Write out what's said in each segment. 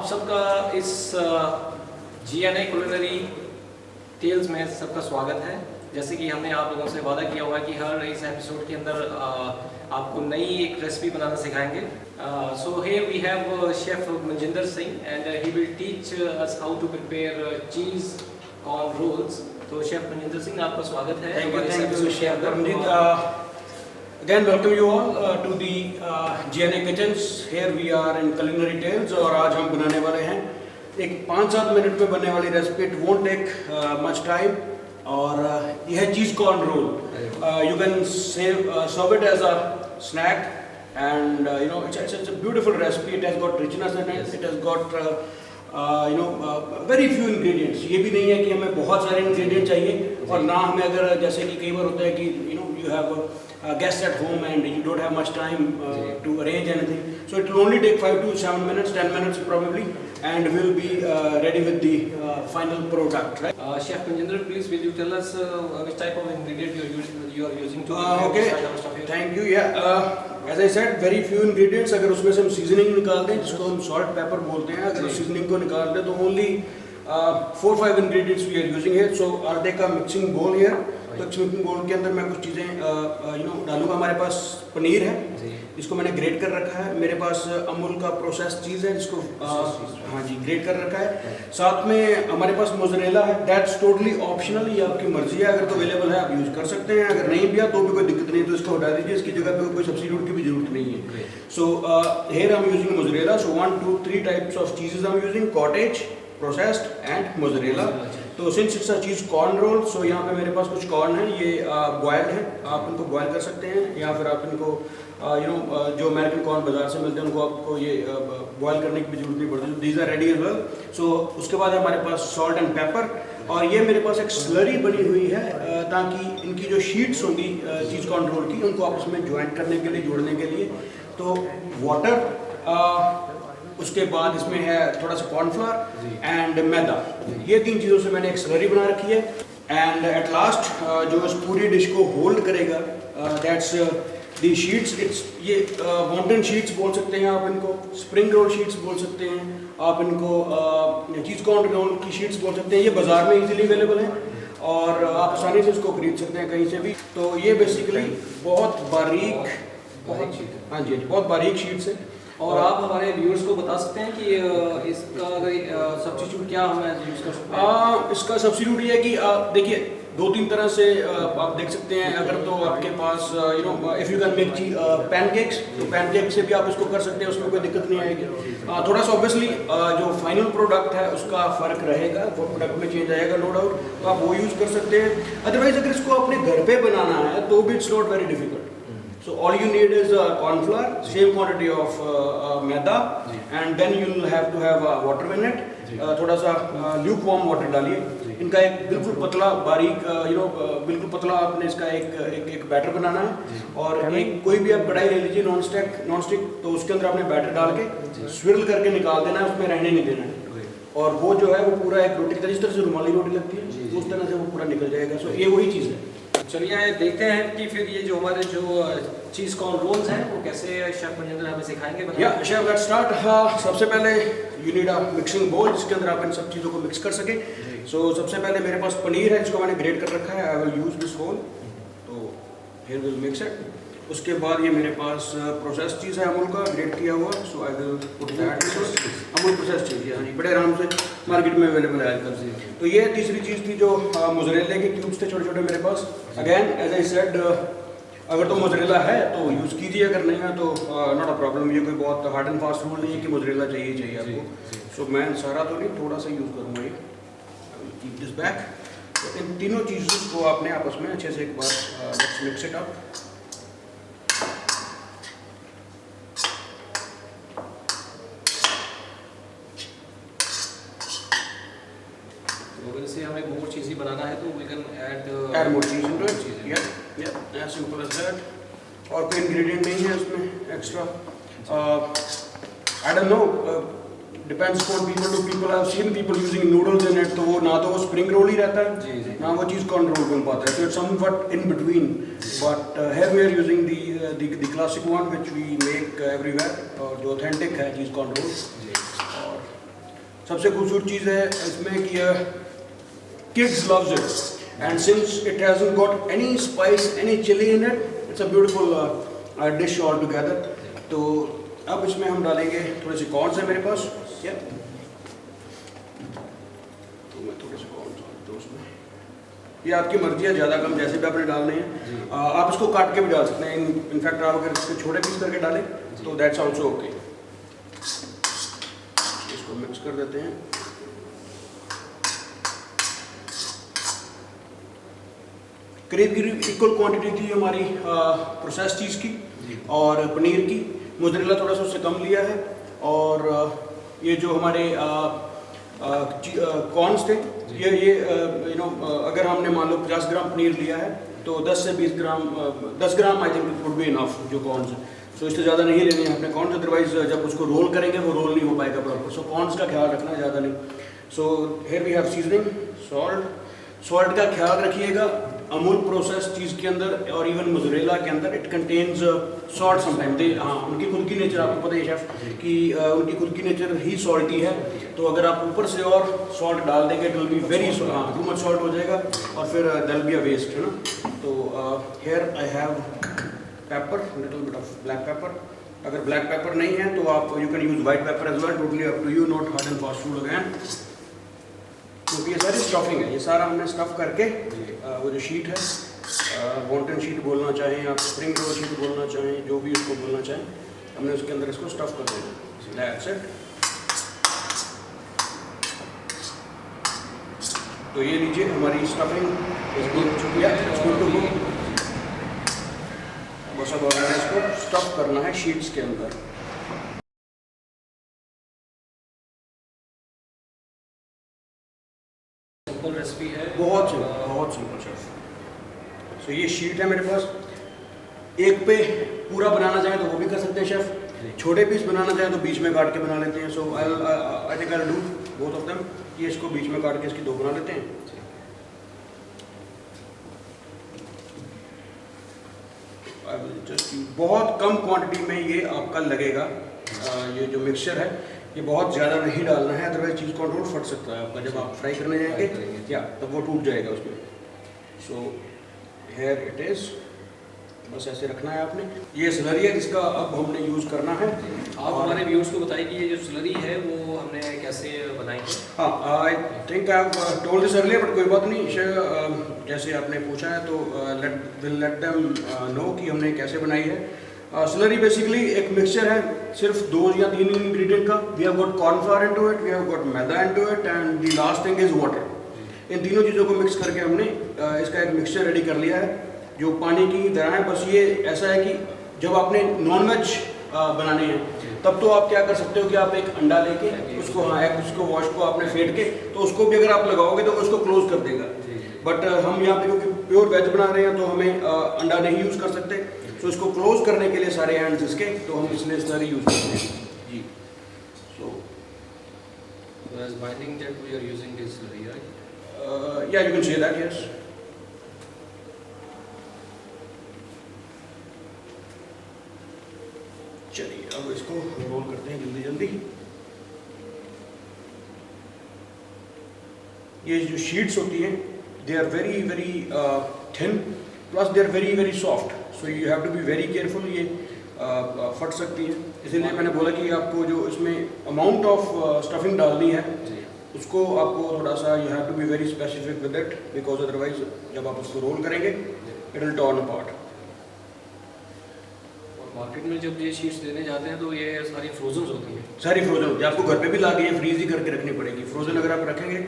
आप सबका इस GNA कुलिनरी टेल्स में सबका स्वागत है। जैसे कि हमने आप लोगों से वादा किया हुआ है कि हर इस एपिसोड के अंदर आपको नई एक रेसिपी बनाना सिखाएंगे। So here we have chef Manjinder Singh and he will teach us how to prepare cheese corn rolls. तो शेफ मनजिंदर सिंह, आपका स्वागत है। Thank you, Chef Parmjit. Again, welcome you all to the GNA Kitchens. Here we are in Culinary Tales और आज हम बनाने वाले हैं एक 5-7 मिनट में बनने वाली recipe. It won't take much time. और यह है cheese corn roll. You can serve it as a snack and it's a beautiful recipe. It has got richness in it. It has got very few ingredients. ये भी नहीं है कि हमें बहुत सारे इंग्रेडिएंट चाहिए और ना हमें अगर जैसे कि कई बार होता है कि you have guests at home and you don't have much time to arrange anything. So it will only take 5 to 7 minutes, 10 minutes probably, and we'll be ready with the final product, right? Chef Manjinder, please will you tell us which type of ingredient you are using to Okay, thank you. Yeah, as I said, very few ingredients. अगर उसमें से हम seasoning निकाल दें, जिसको हम salt pepper बोलते हैं, अगर seasoning को निकाल दें तो only 4-5 ingredients we are using here. So I'll take a mixing bowl here. तो मिक्सिंग बोल के अंदर मैं कुछ चीज़ें डालूंगा. हमारे पास पनीर है, इसको मैंने ग्रेट कर रखा है. मेरे पास अमूल का प्रोसेस चीज़ है, जिसको हाँ जी ग्रेट कर रखा है. साथ में हमारे पास मोज़रेला है. दैट्स टोटली ऑप्शनल, ये आपकी मर्जी है. अगर तो अवेलेबल है आप यूज़ कर सकते हैं, अगर नहीं भी है तो भी कोई दिक्कत नहीं, तो इसको हटा दीजिए. इसकी जगह पे कोई सब्स्टिट्यूट की भी जरूरत नहीं है. So here I am using mozzarella. So 1, 2, 3 types of cheeses I am using: cottage, processed and mozzarella. तो since it's a cheese corn roll, so यहाँ पे मेरे पास कुछ कॉर्न है, ये बॉयल्ड है. आप इनको बॉयल कर सकते हैं या फिर आप इनको जो अमेरिकन कॉर्न बाजार से मिलते हैं उनको आपको ये बॉयल करने की भी जरूरत नहीं पड़ती. These are ready as well. So उसके बाद हमारे पास सॉल्ट एंड पेपर, और ये मेरे पास एक स्लरी बनी हुई है ताकि इनकी जो शीट्स होंगी चीज़ कॉर्न रोल की, उनको आपस में ज्वाइंट करने के लिए, जोड़ने के लिए. तो वाटर, उसके बाद इसमें है थोड़ा सा कॉर्नफ्लावर एंड मैदा. ये 3 चीज़ों से मैंने एक स्लरी बना रखी है. एंड एट लास्ट जो इस पूरी डिश को होल्ड करेगा, दैट्स दी शीट्स. इट्स ये माउंटेन शीट्स बोल सकते हैं आप इनको, स्प्रिंग रोल शीट्स बोल सकते हैं आप इनको, चीज़ कॉर्न रोल की शीट्स बोल सकते हैं. ये बाज़ार में इजीली अवेलेबल है और आप आसानी से इसको खरीद सकते हैं कहीं से भी. तो ये बेसिकली बहुत बारीक, हाँ जी बहुत बारीक शीट्स है. और आप हमारे व्यूअर्स को बता सकते हैं कि इसका सब्स्टिट्यूट क्या हम यूज़ कर सकते हैं? इसका सब्स्टिट्यूट ये है कि देखिए 2-3 तरह से आप देख सकते हैं. अगर तो आपके पास if you can make pancakes, तो पैनकेक से भी आप इसको कर सकते हैं, उसमें कोई दिक्कत नहीं आएगी. थोड़ा सा ऑब्वियसली जो फाइनल प्रोडक्ट है उसका फ़र्क रहेगा, वो प्रोडक्ट में चेंज आएगा नो डाउट, तो आप वो यूज़ कर सकते हैं. अदरवाइज अगर इसको अपने घर पे बनाना है तो भी it's not very difficult. So all you need is corn flour, same quantity of maida, and then you'll have to have water in it. थोड़ा सा lukewarm water डालिए. इनका एक बिल्कुल पतला बारीक बिल्कुल पतला आपने इसका एक बैटर बनाना है. और एक कोई भी आप कढ़ाई ले लीजिए नॉन स्टिक, तो उसके अंदर आपने बैटर डाल के स्विरल करके निकाल देना है, उसमें रहने नहीं देना है. और वो जो है वो पूरा एक रोटी की तरह, जिस तरह से रुमाली रोटी लगती है उस तरह से वो पूरा निकल जाएगा. सो ये वही चीज़ है. चलिए देखते हैं कि फिर ये जो हमारे जो चीज़ कॉर्न रोल्स हैं वो कैसे शेफ मनजिंदर हमें सिखाएंगे. या शेफ लेट्स स्टार्ट. सबसे पहले यू नीड अ मिक्सिंग बोल जिसके अंदर आप इन सब चीज़ों को मिक्स कर सकें. सो सबसे पहले मेरे पास पनीर है, जिसको मैंने ग्रेट कर रखा है. I will use this whole. तो हियर विल मिक्स इट. उसके बाद ये मेरे पास प्रोसेस चीज़ है अमूल का ग्रेट किया हुआ. So I will put that. Amul process cheese है, बड़े आराम से मार्केट में अवेलेबल है आजकल. तो ये तीसरी चीज़ थी जो मोज़रेला के क्यूब्स थे छोटे छोटे मेरे पास. अगेन एज आई सेड, अगर तो मोज़रेला है तो यूज़ कीजिए, अगर नहीं है तो नॉट अ प्रॉब्लम. ये कोई बहुत हार्ड एंड फास्ट रूल नहीं है कि मोज़रेला चाहिए आपको. सो मैं सारा तो नहीं, थोड़ा सा यूज़ करूँगा. ये कीप दिस बैक. तो इन तीनों चीज़ों को आपने आपस में अच्छे से एक बार लेट्स मिक्स इट अप. अगर इसे हमें मोर चीज़ी बनाना है तो we can add more cheese into it. या एज सिंपल एज दैट. और कोई इंग्रेडिएंट नहीं है उसमें extra. I don't know, depends upon people to people. I have seen people using noodles in it, तो वो ना तो वो स्प्रिंग रोल ही रहता है ना वो चीज़ कॉर्न रोल बन पाता है. So it's something in between. But here we are using the classic one which we make everywhere, और जो ऑथेंटिक है चीज़ कॉर्न रोल. और सबसे खूबसूरत चीज़ है इसमें कि kids loves it and since it hasn't got any spice any chilli in it, it's a beautiful dish all together. तो अब इसमें हम डालेंगे थोड़े से कॉर्न्स है मेरे पास, या तो मैं थोड़े से कॉर्न्स डालता हूँ उसमें। ये आपकी मर्जी है, ज़्यादा कम जैसे भी आपने डालने हैं। आप इसको काट के भी डाल सकते हैं, इनफैक्ट आप अगर इसको छोटे पीस करके डालें तो दैट्स ऑल्सो ओके। इसको मिक्स कर देते हैं। करीब करीब इक्वल क्वांटिटी थी हमारी प्रोसेस चीज़ की और पनीर की। मोज़रेला थोड़ा सा उससे कम लिया है, और ये जो हमारे कॉर्न्स थे ये अगर हमने मान लो 50 ग्राम पनीर लिया है तो 10 से 20 gram 10 gram I think would be enough जो कॉर्न्स है। सो इससे ज़्यादा नहीं लेने हैं अपने कॉर्न्स, अदरवाइज जब उसको रोल करेंगे वो रोल नहीं हो पाएगा प्रॉपर। सो कॉर्न्स का ख्याल रखना, ज़्यादा नहीं। So here we have seasoning, salt का ख्याल रखिएगा। अमूल प्रोसेस चीज़ के अंदर और इवन मोज़रेला के अंदर इट कंटेन्स सॉल्ट समटाइम। हाँ, उनकी खुद की नेचर आपको पता है शेफ कि उनकी खुद की नेचर ही सॉल्टी है। तो अगर आप ऊपर से और सॉल्ट डाल देंगे it will be very too much salt हो जाएगा और फिर दैट बी अ वेस्ट, है ना। तो here I have pepper, little bit of black pepper. अगर ब्लैक पेपर नहीं है तो आप you can use white pepper as well, totally up to you, not hard and fast food again. क्योंकि ये सारी स्टफिंग है, ये सारा हमने स्टफ करके वो जो शीट है वॉन्टन शीट बोलना चाहें आप, स्प्रिंग रोल शीट बोलना चाहें, जो भी उसको बोलना चाहें, हमने उसके अंदर इसको स्टफ कर देना। That's it. तो ये लीजिए हमारी स्टफिंग बस अब हमें इसको स्टफ करना है शीट्स के अंदर। सिंपल रेसिपी है, बहुत सिंपल शेफ। सो ये शीट है मेरे पास, एक पे पूरा बनाना चाहें तो वो भी कर सकते हैं शेफ, छोटे पीस बनाना चाहें तो बीच में काट के बना लेते हैं। So I think I do both of them. ये इसको बीच में काट के इसकी दो बना लेते हैं। बहुत कम क्वांटिटी में ये आपका लगेगा। ये जो मिक्सचर है ये बहुत ज़्यादा नहीं डालना है, अदरवाइज चीज़ कंट्रोल फट सकता है आपका जब आप फ्राई करने जाएंगे, या तब वो टूट जाएगा उसमें। सो हेयर इट इज़, बस ऐसे रखना है आपने। ये स्लरी है जिसका अब हमने यूज़ करना है। आप हमारे व्यूअर्स को बताइए कि ये जो स्लरी है वो हमने कैसे बनाई है। हाँ, आई think I have told this earlier, but कोई बात नहीं, जैसे आपने पूछा है तो विल लेट देम नो कि हमने कैसे बनाई है। स्लरी बेसिकली एक मिक्सचर है, सिर्फ 2 या 3 इंग्रेडिएंट का। We have got cornflour into it, we have got maida into it, and the last thing is water. इन तीनों चीज़ों को मिक्स करके हमने इसका एक मिक्सचर रेडी कर लिया है जो पानी की तरह है। बस ये ऐसा है कि जब आपने नॉन वेज बनाने हैं तब तो आप क्या कर सकते हो कि आप एक अंडा लेके उसको उसको वॉश को आपने फेंट के तो उसको भी अगर आप लगाओगे तो उसको क्लोज कर देगा। बट हम यहाँ पे क्योंकि प्योर वेज बना रहे हैं तो हमें अंडा नहीं यूज़ कर सकते। तो इसको क्लोज करने के लिए सारे हैंड्स इसके, तो हम इसलिए स्लरी यूज़ करते हैं जी। सो as binding that we are using this slurry, right? yeah, you can say that, yes. चलिए अब इसको रोल करते हैं जल्दी जल्दी। ये जो शीट्स होती हैं they are very very thin, plus they are very very soft, so you have to be very careful. ये फट सकती है, इसीलिए मैंने बोला कि आपको जो इसमें अमाउंट ऑफ स्टफिंग डालनी है उसको आपको थोड़ा सा you have to be very specific with it, because otherwise जब आप उसको रोल करेंगे it will turn apart. Market में जब ये शीट्स लेने जाते हैं तो ये सारी फ्रोजन होती हैं, सारी फ्रोजन होती है, आपको घर पे भी ला के ये फ्रीज ही करके रखनी पड़ेगी। फ्रोजन अगर आप रखेंगे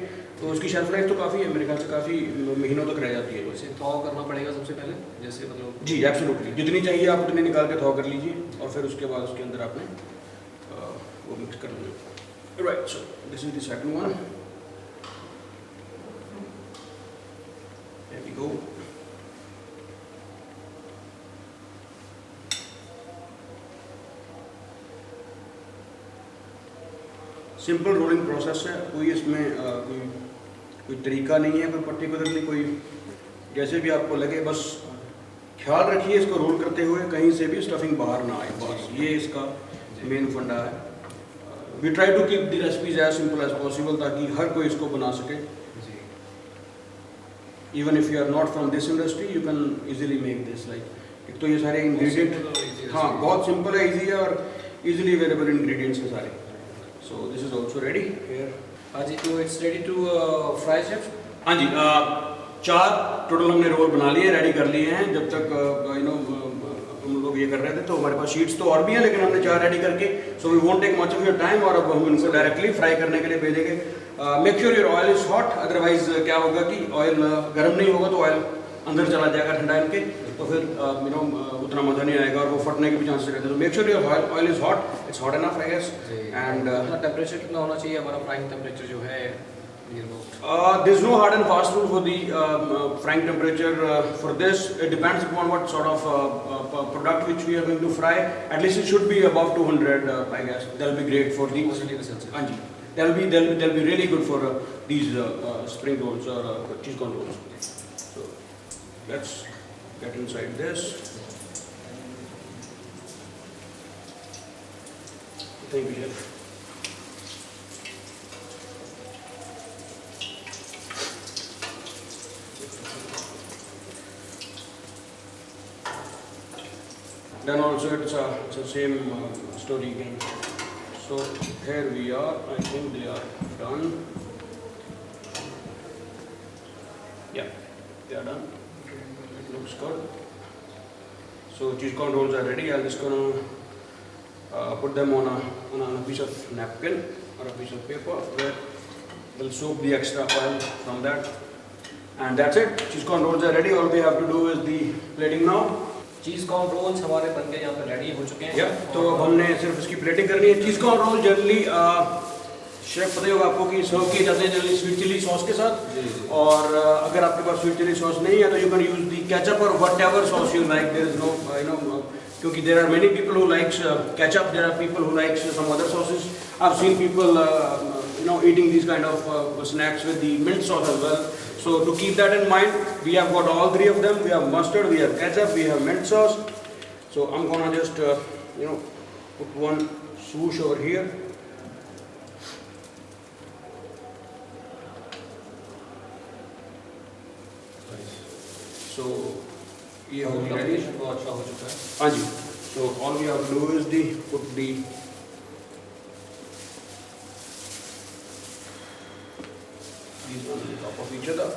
तो उसकी शेल्फ लाइफ तो काफ़ी है, मेरे ख्याल से काफ़ी महीनों तक रह जाती है। इसे थॉ करना पड़ेगा सबसे पहले, जैसे मतलब जी एब्सोल्युटली, जितनी चाहिए आप उतनी निकाल के थॉ कर लीजिए और फिर उसके बाद उसके अंदर आपने वो मिक्स कर लेना। Right, so this is the second one. There we go. Simple rolling process है, कोई इसमें कोई तरीका नहीं है, कोई पर्टिकुलरली कोई जैसे भी आपको लगे, बस ख्याल रखिए इसको रोल करते हुए कहीं से भी स्टफिंग बाहर ना आए, बस ये इसका मेन फंडा है। We try to keep the recipes as simple as possible ताकि हर कोई इसको बना सके. जी. Even if you are not from this industry you can easily make this. Like एक तो ये सारे इंग्रेडिएंट हाँ बहुत सिंपल है, इजी है और इजीली अवेलेबल इंग्रेडिएंट्स हैं सारे. So this is also ready here. हाँ जी, तो it's ready to fry chef. हाँ जी, 4 टोटल हमने रोल बना लिए, रेडी कर लिए हैं. जब तक हम लोग ये कर रहे थे तो हमारे पास शीट्स तो और भी हैं, लेकिन हमने 4 रेडी करके so we won't take much of your time. और अब हम इनको डायरेक्टली फ्राई करने के लिए भेजेंगे. Make sure your oil is hot, otherwise क्या होगा कि ऑयल गर्म नहीं होगा तो ऑयल अंदर चला जाएगा ठंडा इनके, तो फिर उतना मज़ा नहीं आएगा और वो फटने के भी चांसेस रहते हैं. तो make sure your oil is hot, it's hot enough I guess. And temperature कितना होना चाहिए हमारा फ्राइंग टेम्परेचर जो है? There's no hard and fast rule for the frying temperature for this. It depends upon what sort of product which we are going to fry. At least it should be above 200, I guess. That'll be great for the. Anji, that'll be really good for these spring rolls or cheese corn rolls. So let's get inside this. Thank you, chef. Then also it's the same story again. So here we are. I think they are done. Yeah, they are done. It looks good. So cheese corn rolls are ready. I'm just gonna put them on a piece of napkin or a piece of paper where we'll soak the extra oil from that. And that's it. Cheese corn rolls are ready. All we have to do is the plating now. Cheese corn rolls हमारे बनके यहाँ पे ready हो चुके हैं. तो अब हमने सिर्फ इसकी प्लेटिंग करनी है. Cheese corn roll generally chef पता ही होगा आपको कि सर्व किए जाते हैं जनरली स्वीट चिली सॉस के साथ. और अगर आपके पास स्वीट चिली सॉस नहीं है तो you can use the ketchup और whatever sauce you like. There is no क्योंकि there are many people who likes ketchup, there are people who likes some other sauces. I have seen people eating these kind of snacks with the mint sauce as well. So to keep that in mind, we have got all 3 of them. We have mustard, we have ketchup, we have mint sauce. So I'm gonna just put one swoosh over here. So ये हो गया ready. वो अच्छा हो चुका है. हाँ जी. So all we have to do is put the these on the top of each other.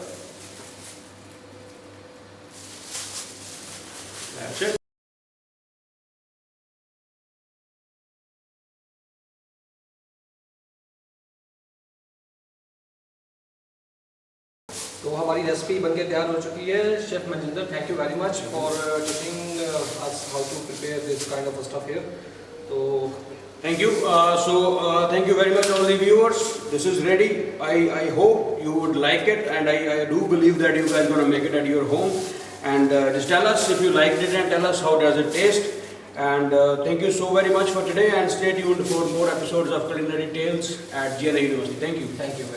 That's it. तो हमारी रेसिपी बनके तैयार हो चुकी है. Chef Manjinder, thank you very much for teaching us how to prepare this kind of stuff here. तो Thank you. Thank you very much all the viewers. This is ready. I hope you would like it, and I do believe that you guys are going to make it at your home. And just tell us if you liked it and tell us how does it taste. And thank you so very much for today, and stay tuned for more episodes of Culinary Tales at GNA University. Thank you. Thank you.